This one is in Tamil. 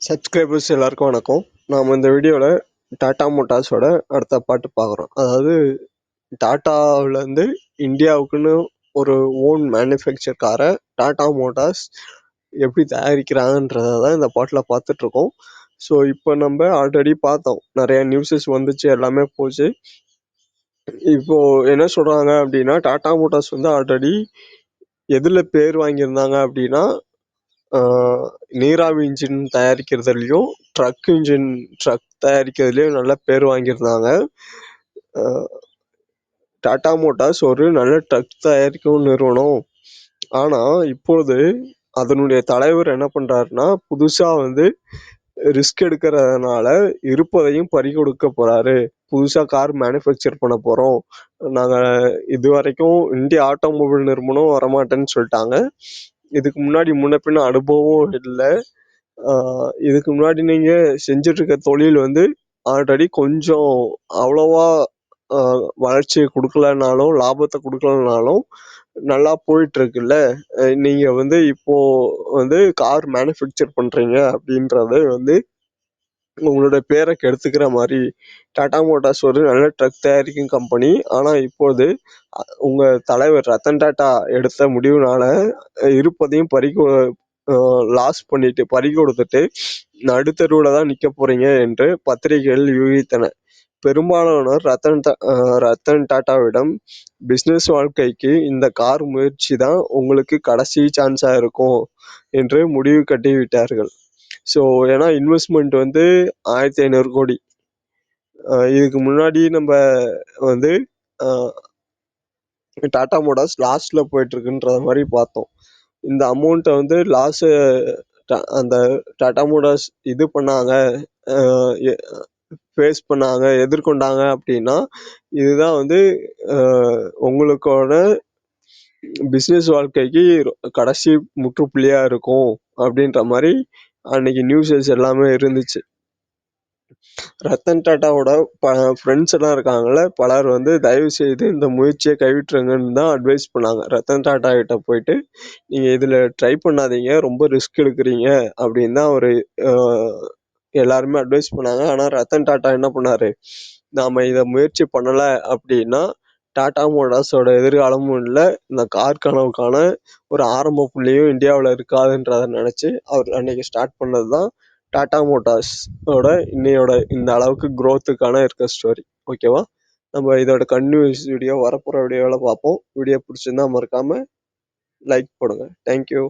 சப்ஸ்கிரைபர்ஸ் எல்லாருக்கும் வணக்கம். நாம் இந்த வீடியோவில் டாடா மோட்டார்ஸோட அடுத்த பாட்டு பார்க்குறோம். அதாவது டாட்டாவிலேருந்து இந்தியாவுக்குன்னு ஒரு ஓன் மேனுஃபேக்சர் காரை டாடா மோட்டார்ஸ் எப்படி தயாரிக்கிறாங்கன்றதை தான் இந்த பாட்டில் பார்த்துட்ருக்கோம். ஸோ இப்போ நம்ம ஆல்ரெடி பார்த்தோம், நிறைய நியூஸஸ் வந்துச்சு, எல்லாமே போச்சு. இப்போது என்ன சொல்கிறாங்க அப்படின்னா, டாடா மோட்டார்ஸ் வந்து ஆல்ரெடி எதில் பேர் வாங்கியிருந்தாங்க அப்படின்னா, நீராவி இன்ஜின் தயாரிக்கிறதுலையும் ட்ரக் தயாரிக்கிறதுலையும் நல்ல பேர் வாங்கியிருந்தாங்க. டாடா மோட்டார்ஸ் ஒரு நல்ல ட்ரக் தயாரிக்கும் நிறுவனம். ஆனால் இப்பொழுது அதனுடைய தலைவர் என்ன பண்ணுறாருன்னா, புதுசாக வந்து ரிஸ்க் எடுக்கிறதுனால இருப்பதையும் பறிகொடுக்க போகிறாரு. புதுசாக கார் மேனுஃபேக்சர் பண்ண போகிறோம், நாங்கள் இது வரைக்கும் இந்திய ஆட்டோமொபைல் நிறுவனம் வரமாட்டேன்னு சொல்லிட்டாங்க. இதுக்கு முன்னாடி முன்ன பின்ன அனுபவம் இல்லை. இதுக்கு முன்னாடி நீங்கள் செஞ்சிட்ருக்க தொழில் வந்து ஆல்ரெடி கொஞ்சம் அவ்வளோவா வளர்ச்சியை கொடுக்கலனாலும் லாபத்தை கொடுக்கலனாலும் நல்லா போயிட்டுருக்குல்ல. நீங்கள் வந்து இப்போது வந்து கார் மேனுஃபேக்சர் பண்ணுறீங்க அப்படின்றது வந்து உங்களோட பேரை கெடுத்துக்கிற மாதிரி. டாடா மோட்டார்ஸ் ஒரு நல்ல ட்ரக் தயாரிக்கும் கம்பெனி. ஆனால் இப்போது உங்கள் தலைவர் ரத்தன் டாட்டா எடுத்த முடிவுனால இருப்பதையும் லாஸ் பண்ணிட்டு பறிகொடுத்துட்டு நடுத்தருவில் தான் நிற்க போறீங்க என்று பத்திரிகைகள் யூகித்தன. பெரும்பாலானோர் ரத்தன் டாட்டாவிடம் பிஸ்னஸ் வாழ்க்கைக்கு இந்த கார் முயற்சி தான் உங்களுக்கு கடைசி சான்ஸாக இருக்கும் என்று முடிவு கட்டிவிட்டார்கள். ஸோ ஏன்னா இன்வெஸ்ட்மெண்ட் வந்து 1500 கோடி. இதுக்கு முன்னாடி நம்ம வந்து டாடா மோட்டார்ஸ் லாஸ்ட்ல போயிட்டு இருக்குன்ற மாதிரி பார்த்தோம். இந்த அமௌண்ட்டை வந்து அந்த டாடா மோட்டார்ஸ் இது பண்ணாங்க, ஃபேஸ் பண்ணாங்க, எதிர்கொண்டாங்க அப்படின்னா இதுதான் வந்து உங்களுக்கோட பிஸ்னஸ் வாழ்க்கைக்கு கடைசி முற்றுப்புள்ளியாக இருக்கும் அப்படின்ற மாதிரி அன்னைக்கு நியூஸஸ் எல்லாமே இருந்துச்சு. ரத்தன் டாட்டாவோட ஃப்ரெண்ட்ஸ் எல்லாம் இருக்காங்கல்ல, பலர் வந்து தயவு செய்து இந்த முயற்சியை கைவிட்டுருங்கன்னு தான் அட்வைஸ் பண்ணாங்க. ரத்தன் டாட்டா கிட்ட போயிட்டு நீங்கள் இதில் ட்ரை பண்ணாதீங்க, ரொம்ப ரிஸ்க் எடுக்கிறீங்க அப்படின்னு தான் அவர் எல்லாருமே அட்வைஸ் பண்ணாங்க. ஆனால் ரத்தன் டாட்டா என்ன பண்ணார், நாம் இதை முயற்சி பண்ணலை அப்படின்னா டாடா மோட்டார்ஸோட எதிர்காலமும் இல்லை, இந்த கார் கனவுக்கான ஒரு ஆரம்ப புள்ளியும் இந்தியாவில் இருக்காதுன்றதை நினச்சி அவர் அன்னைக்கு ஸ்டார்ட் பண்ணது தான் டாடா மோட்டார்ஸோட இன்னையோட இந்த அளவுக்கு க்ரோத்துக்கான இருக்க ஸ்டோரி. ஓகேவா? நம்ம இதோட கன்டினியூஸ் வீடியோ வரப்போகிற வீடியோவில் பார்ப்போம். வீடியோ பிடிச்சிருந்தா மறக்காமல் லைக் போடுங்க. தேங்க்யூ.